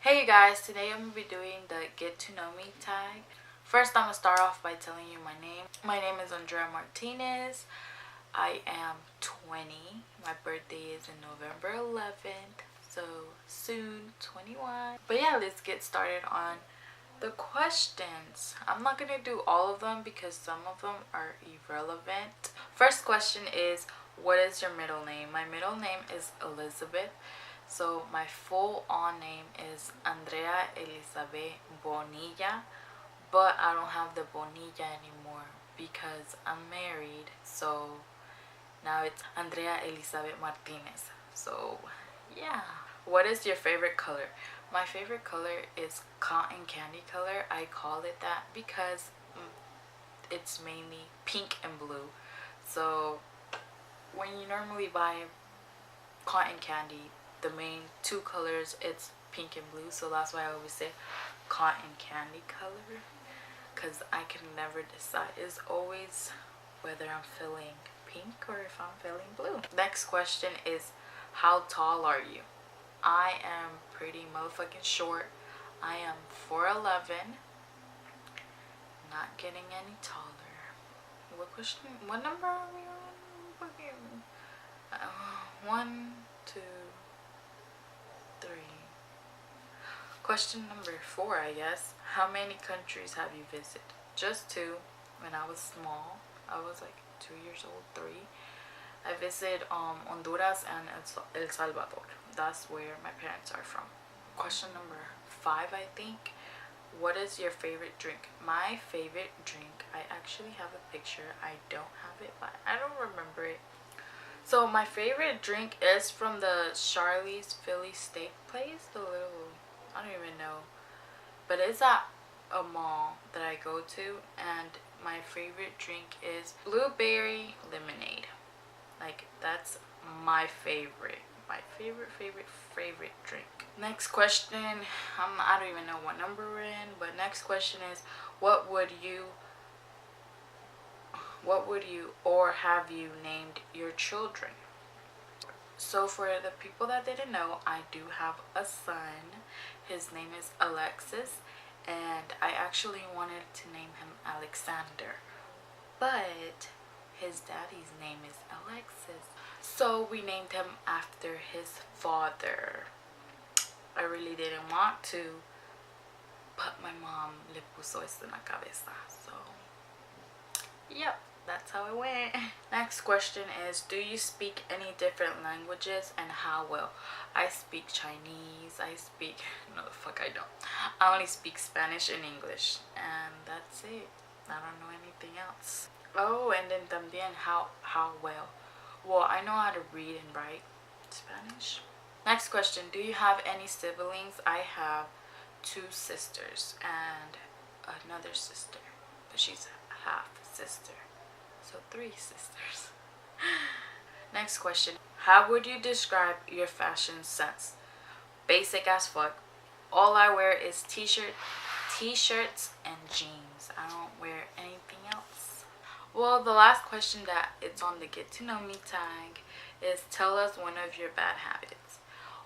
Hey you guys, today I'm going to be doing the get to know me tag. First I'm going to start off by telling you my name. My name is Andrea Martinez. I am 20. My birthday is in November 11th, so soon 21. But yeah, let's get started on the questions. I'm not going to do all of them because some of them are irrelevant. First question is, what is your middle name? My middle name is Elizabeth. So my full on name is Andrea Elizabeth Bonilla, but I don't have the Bonilla anymore because I'm married. So now it's Andrea Elizabeth Martinez. So yeah. What is your favorite color? My favorite color is cotton candy color. I call it that because it's mainly pink and blue. So when you normally buy cotton candy, the main two colors, it's pink and blue, so that's why I always say cotton candy color, because I can never decide. It's always whether I'm feeling pink or if I'm feeling blue. Next question is, how tall are you? I am pretty motherfucking short. I am 4'11", not getting any taller. What question, what number are we on? Fucking 1, 2, 3. Question number 4, I guess. How many countries have you visited? Just 2. When I was small, I was like 2 years old, 3. I visited Honduras and El Salvador. That's where my parents are from. Question number 5, I think. What is your favorite drink? My favorite drink, I actually have a picture. I don't have it, but I don't remember it. So my favorite drink is from the Charlie's Philly steak place. The little, I don't even know, but it's at a mall that I go to, and my favorite drink is blueberry lemonade. Like, that's my favorite. My favorite drink. Next question. I don't even know what number we're in, but next question is, what would you or have you named your children? So for the people that didn't know, I do have a son. His name is Alexis, and I actually wanted to name him Alexander, but his daddy's name is Alexis, so we named him after his father. I really didn't want to, but my mom le puso esto en la cabeza, so yep, that's how it went. Next question is, do you speak any different languages, and how well? I speak Chinese, no the fuck I don't. I only speak Spanish and English, and that's it. I don't know anything else. Oh, and then también how well? Well, I know how to read and write Spanish. Next question, do you have any siblings? I have 2 sisters and another sister, but she's half sister, so 3 sisters. Next question, how would you describe your fashion sense? Basic as fuck. All I wear is t-shirts and jeans. I don't wear anything else. Well, the last question that it's on the get to know me tag is, tell us one of your bad habits.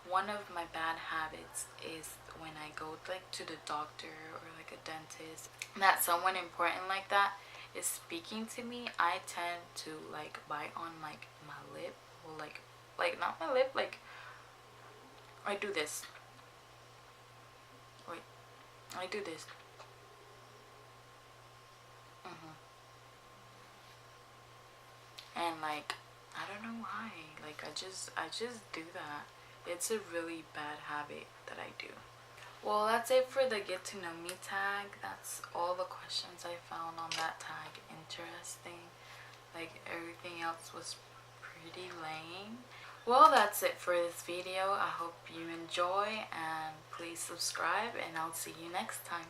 One of my bad habits is when I go like to the doctor or like a dentist, that someone important like that is speaking to me, I tend to like bite on like my lip, or like not my lip, like I do this. Wait, I do this. And like, I don't know why, like I just do that. It's a really bad habit that I do. Well, that's it for the get to know me tag. That's all the questions I found on that tag interesting. Like, everything else was pretty lame. Well, that's it for this video. I hope you enjoy, and please subscribe, and I'll see you next time.